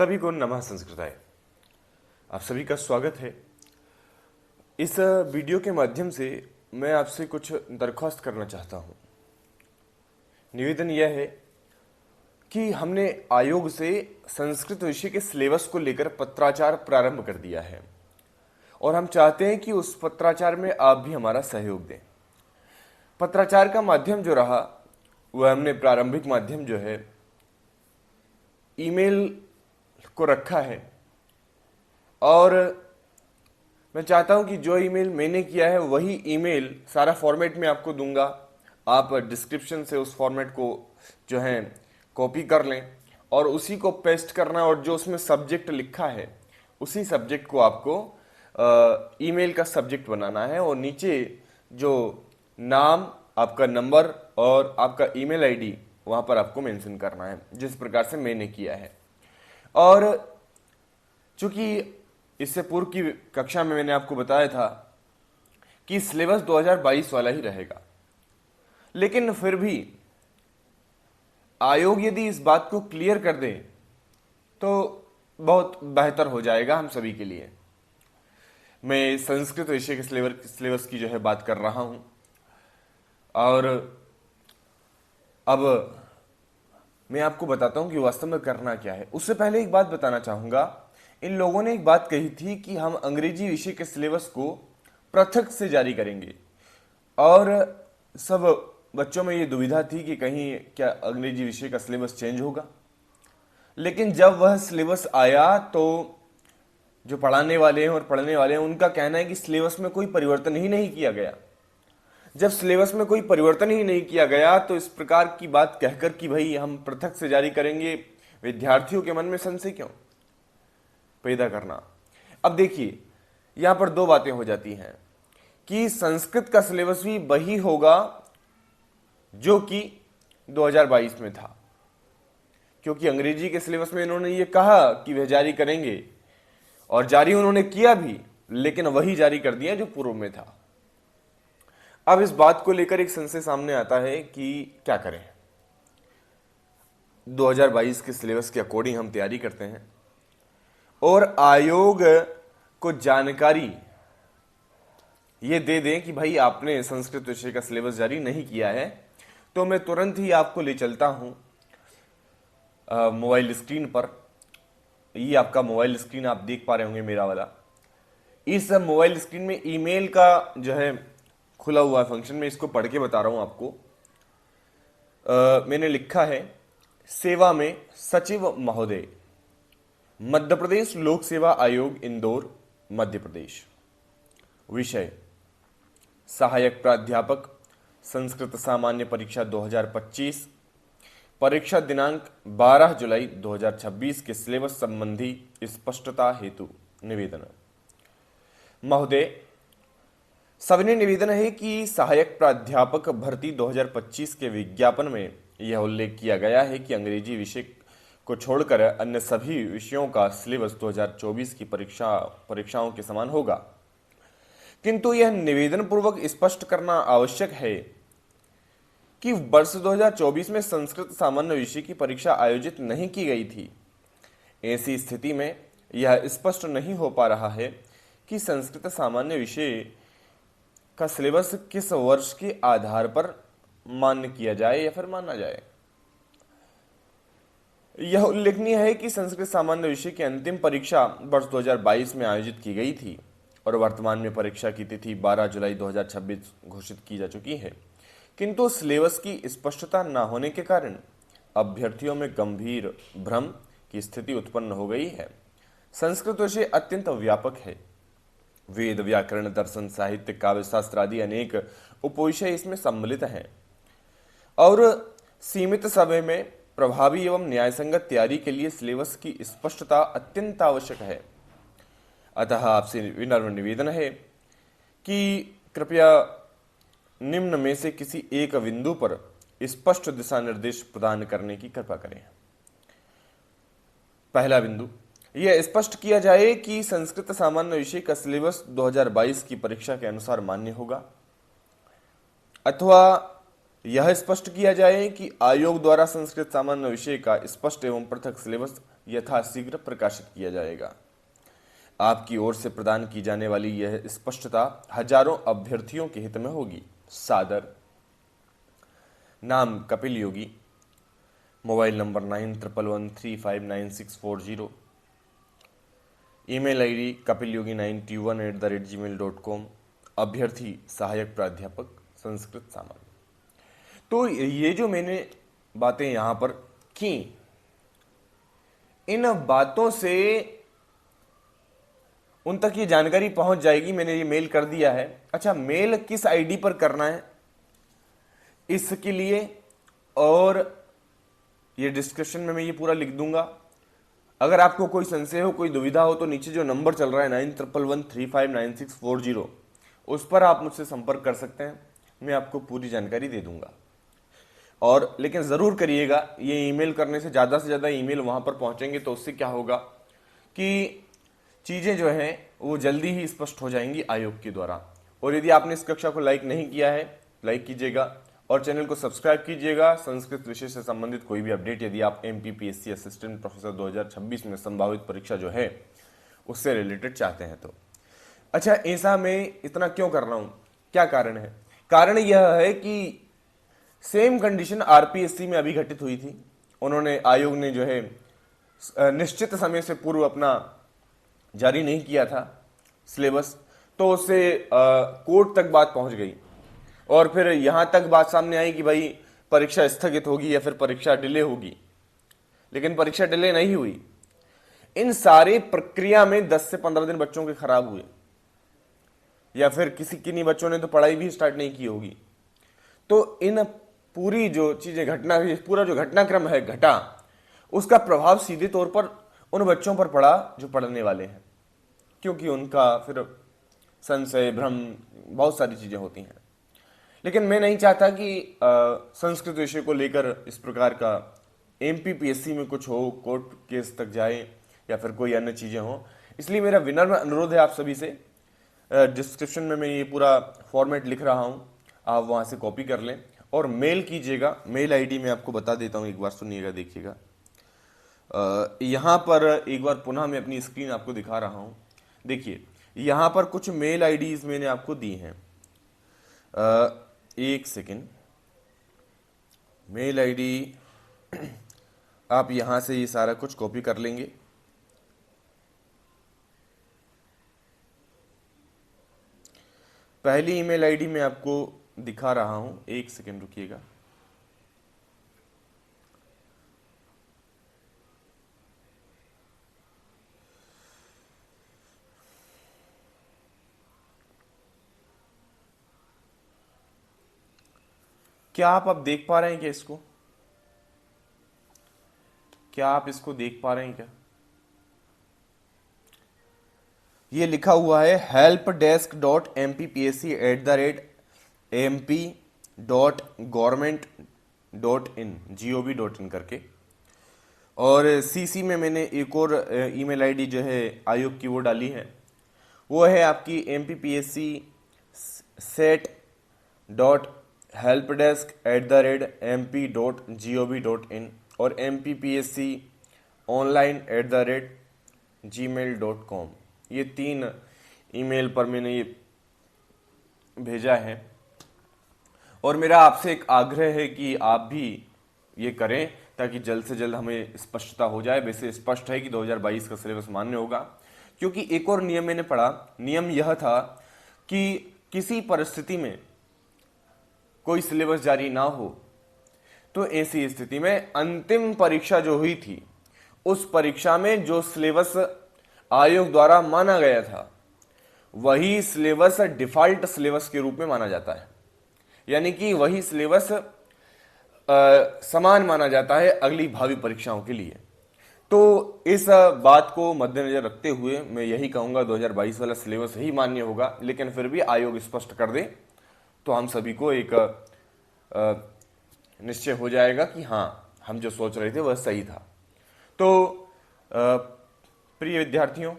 सभी को नमः संस्कृताय। आप सभी का स्वागत है। इस वीडियो के माध्यम से मैं आपसे कुछ दरख्वास्त करना चाहता हूं। निवेदन यह है कि हमने आयोग से संस्कृत विषय के सिलेबस को लेकर पत्राचार प्रारंभ कर दिया है और हम चाहते हैं कि उस पत्राचार में आप भी हमारा सहयोग दें। पत्राचार का माध्यम जो रहा वह हमने प्रारंभिक माध्यम जो है ईमेल को रखा है और मैं चाहता हूं कि जो ईमेल मैंने किया है वही ईमेल सारा फॉर्मेट में आपको दूंगा। आप डिस्क्रिप्शन से उस फॉर्मेट को जो है कॉपी कर लें और उसी को पेस्ट करना और जो उसमें सब्जेक्ट लिखा है उसी सब्जेक्ट को आपको ईमेल का सब्जेक्ट बनाना है और नीचे जो नाम, आपका नंबर और आपका ईमेल आईडी वहां पर आपको मेंशन करना है, जिस प्रकार से मैंने किया है। और चूंकि इससे पूर्व की कक्षा में मैंने आपको बताया था कि सिलेबस 2022 वाला ही रहेगा, लेकिन फिर भी आयोग यदि इस बात को क्लियर कर दे तो बहुत बेहतर हो जाएगा हम सभी के लिए। मैं संस्कृत विषय के सिलेबस की जो है बात कर रहा हूं और अब मैं आपको बताता हूं कि वास्तव में करना क्या है। उससे पहले एक बात बताना चाहूंगा, इन लोगों ने एक बात कही थी कि हम अंग्रेजी विषय के सिलेबस को पृथक से जारी करेंगे और सब बच्चों में ये दुविधा थी कि कहीं क्या अंग्रेजी विषय का सिलेबस चेंज होगा। लेकिन जब वह सिलेबस आया तो जो पढ़ाने वाले हैं और पढ़ने वाले हैं उनका कहना है कि सिलेबस में कोई परिवर्तन ही नहीं किया गया। जब सिलेबस में कोई परिवर्तन ही नहीं किया गया तो इस प्रकार की बात कहकर कि भाई हम पृथक से जारी करेंगे, विद्यार्थियों के मन में संशय क्यों पैदा करना। अब देखिए, यहां पर दो बातें हो जाती हैं कि संस्कृत का सिलेबस भी वही होगा जो कि 2022 में था, क्योंकि अंग्रेजी के सिलेबस में इन्होंने ये कहा कि वह जारी करेंगे और जारी उन्होंने किया भी, लेकिन वही जारी कर दिया जो पूर्व में था। अब इस बात को लेकर एक संशय सामने आता है कि क्या करें। 2022 के सिलेबस के अकॉर्डिंग हम तैयारी करते हैं और आयोग को जानकारी ये दे दें कि भाई आपने संस्कृत विषय का सिलेबस जारी नहीं किया है, तो मैं तुरंत ही आपको ले चलता हूं मोबाइल स्क्रीन पर। ये आपका मोबाइल स्क्रीन आप देख पा रहे होंगे मेरा वाला। इस मोबाइल स्क्रीन में ईमेल का जो है खुला हुआ फंक्शन, में इसको पढ़ के बता रहा हूं आपको। मैंने लिखा है, सेवा में सचिव महोदय, मध्य प्रदेश लोक सेवा आयोग, इंदौर, मध्य प्रदेश। विषय सहायक प्राध्यापक, संस्कृत सामान्य परीक्षा 2025। परीक्षा दिनांक 12 जुलाई 2026 के सिलेबस संबंधी स्पष्टता हेतु निवेदन। महोदय, सविनय निवेदन है कि सहायक प्राध्यापक भर्ती 2025 के विज्ञापन में यह उल्लेख किया गया है कि अंग्रेजी विषय को छोड़कर अन्य सभी विषयों का सिलेबस 2024 की परीक्षाओं के समान होगा, किंतु यह निवेदन पूर्वक स्पष्ट करना आवश्यक है कि वर्ष 2024 में संस्कृत सामान्य विषय की परीक्षा आयोजित नहीं की गई थी। ऐसी स्थिति में यह स्पष्ट नहीं हो पा रहा है कि संस्कृत सामान्य विषय का सिलेबस किस वर्ष के आधार पर मान्य किया जाए या फिर माना जाए। यह उल्लेखनीय है कि संस्कृत सामान्य विषय की अंतिम परीक्षा वर्ष 2022 में आयोजित की गई थी और वर्तमान में परीक्षा की तिथि 12 जुलाई 2026 घोषित की जा चुकी है, किंतु सिलेबस की स्पष्टता न होने के कारण अभ्यर्थियों में गंभीर भ्रम की स्थिति उत्पन्न हो गई है। संस्कृत विषय अत्यंत व्यापक है। वेद, व्याकरण, दर्शन, साहित्य, काव्य शास्त्र आदि अनेक उपविषय इसमें सम्मिलित हैं और सीमित समय में प्रभावी एवं न्यायसंगत तैयारी के लिए सिलेबस की स्पष्टता अत्यंत आवश्यक है। अतः आपसे विनम्र निवेदन है कि कृपया निम्न में से किसी एक बिंदु पर स्पष्ट दिशा निर्देश प्रदान करने की कृपा करें। पहला बिंदु, यह स्पष्ट किया जाए कि संस्कृत सामान्य विषय का सिलेबस 2022 की परीक्षा के अनुसार मान्य होगा अथवा यह स्पष्ट किया जाए कि आयोग द्वारा संस्कृत सामान्य विषय का स्पष्ट एवं पृथक सिलेबस यथाशीघ्र प्रकाशित किया जाएगा। आपकी ओर से प्रदान की जाने वाली यह स्पष्टता हजारों अभ्यर्थियों के हित में होगी। सादर। नाम Kapil Yogi. Mobile number 9111359640। Email ID kapilyogi91@gmail.com। अभ्यर्थी सहायक प्राध्यापक संस्कृत सामान्य। तो ये जो मैंने बातें यहां पर की, इन बातों से उन तक ये जानकारी पहुंच जाएगी। मैंने ये मेल कर दिया है। अच्छा, मेल किस आईडी पर करना है इसके लिए, और ये डिस्क्रिप्शन में मैं ये पूरा लिख दूंगा। अगर आपको कोई संशय हो, कोई दुविधा हो, तो नीचे जो नंबर चल रहा है 9111359640, उस पर आप मुझसे संपर्क कर सकते हैं। मैं आपको पूरी जानकारी दे दूंगा। और लेकिन ज़रूर करिएगा, ये ईमेल करने से ज़्यादा ईमेल वहाँ पर पहुँचेंगे तो उससे क्या होगा कि चीज़ें जो हैं वो जल्दी ही स्पष्ट हो जाएंगी आयोग के द्वारा। और यदि आपने इस कक्षा को लाइक नहीं किया है, लाइक कीजिएगा और चैनल को सब्सक्राइब कीजिएगा। संस्कृत विषय से संबंधित कोई भी अपडेट यदि आप MPPSC असिस्टेंट प्रोफेसर 2026 में संभावित परीक्षा जो है उससे रिलेटेड चाहते हैं तो। अच्छा, ऐसा मैं इतना क्यों कर रहा हूँ, क्या कारण है? कारण यह है कि सेम कंडीशन RPSC में अभी घटित हुई थी। उन्होंने, आयोग ने जो है निश्चित समय से पूर्व अपना जारी नहीं किया था सिलेबस, तो उससे कोर्ट तक बात पहुंच गई और फिर यहां तक बात सामने आई कि भाई परीक्षा स्थगित होगी या फिर परीक्षा डिले होगी। लेकिन परीक्षा डिले नहीं हुई। इन सारे प्रक्रिया में 10 से 15 दिन बच्चों के खराब हुए, या फिर किन्हीं बच्चों ने तो पढ़ाई भी स्टार्ट नहीं की होगी। तो इन पूरी जो चीजें पूरा जो घटनाक्रम है घटा, उसका प्रभाव सीधे तौर पर उन बच्चों पर पड़ा जो पढ़ने वाले हैं, क्योंकि उनका फिर संशय, भ्रम, बहुत सारी चीजें होती हैं। लेकिन मैं नहीं चाहता कि संस्कृत विषय को लेकर इस प्रकार का MPPSC में कुछ हो, कोर्ट केस तक जाए या फिर कोई अन्य चीजें हो। इसलिए मेरा विनम्र अनुरोध है आप सभी से, डिस्क्रिप्शन में मैं ये पूरा फॉर्मेट लिख रहा हूं, आप वहां से कॉपी कर लें और मेल कीजिएगा। मेल आईडी मैं आपको बता देता हूं, एक बार सुनिएगा, देखिएगा। यहां पर एक बार पुनः मैं अपनी स्क्रीन आपको दिखा रहा हूं। देखिए, यहां पर कुछ मेल आईडीज मैंने आपको दी हैं। एक सेकेंड, मेल आईडी आप यहां से ये सारा कुछ कॉपी कर लेंगे। पहली ईमेल आईडी मैं आपको दिखा रहा हूं, एक सेकेंड रुकिएगा। क्या आप अब देख पा रहे हैं क्या इसको? क्या आप इसको देख पा रहे हैं क्या? ये लिखा हुआ है helpdesk.mppsc@mp.gov.in करके। और CC में मैंने एक और ईमेल आईडी जो है आयोग की वो डाली है, वो है आपकी MPPSC set.helpdesk@mp.gov.in और MPPSConline@gmail.com। ये 3 ईमेल पर मैंने ये भेजा है। और मेरा आपसे एक आग्रह है कि आप भी ये करें ताकि जल्द से जल्द हमें स्पष्टता हो जाए। वैसे स्पष्ट है कि 2022 का सिलेबस मान्य होगा, क्योंकि एक और नियम मैंने पढ़ा। नियम यह था कि किसी परिस्थिति में कोई सिलेबस जारी ना हो तो ऐसी स्थिति में अंतिम परीक्षा जो हुई थी, उस परीक्षा में जो सिलेबस आयोग द्वारा माना गया था वही सिलेबस डिफॉल्ट सिलेबस के रूप में माना जाता है। यानी कि वही सिलेबस समान माना जाता है अगली भावी परीक्षाओं के लिए। तो इस बात को मद्देनजर रखते हुए मैं यही कहूंगा 2022 वाला सिलेबस ही मान्य होगा। लेकिन फिर भी आयोग स्पष्ट कर दे तो हम सभी को एक निश्चय हो जाएगा कि हाँ, हम जो सोच रहे थे वह सही था। तो प्रिय विद्यार्थियों,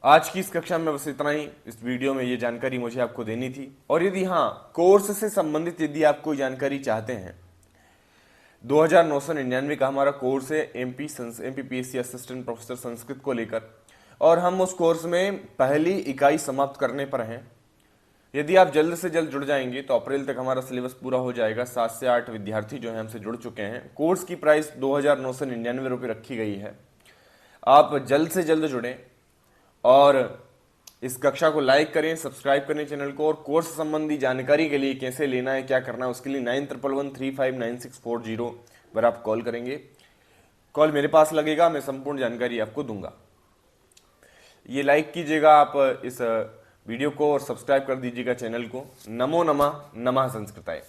आज की इस कक्षा में बस इतना ही। इस वीडियो में ये जानकारी मुझे आपको देनी थी। और यदि हाँ, कोर्स से संबंधित यदि आप कोई जानकारी चाहते हैं, 2999 का हमारा कोर्स है MPPSC असिस्टेंट प्रोफेसर संस्कृत को लेकर, और हम उस कोर्स में पहली इकाई समाप्त करने पर हैं। यदि आप जल्द से जल्द जुड़ जाएंगे तो अप्रैल तक हमारा सिलेबस पूरा हो जाएगा। 7 से 8 विद्यार्थी जो हैं हमसे जुड़ चुके हैं। कोर्स की प्राइस 2999 रुपये रखी गई है। आप जल्द से जल्द जुड़ें और इस कक्षा को लाइक करें, सब्सक्राइब करें चैनल को। और कोर्स संबंधी जानकारी के लिए कैसे लेना है, क्या करना है, उसके लिए 9111359640 पर आप कॉल करेंगे। कॉल मेरे पास लगेगा, मैं संपूर्ण जानकारी आपको दूंगा। ये लाइक कीजिएगा आप इस वीडियो को और सब्सक्राइब कर दीजिएगा चैनल को। नमो नमः, नमः संस्कृताय।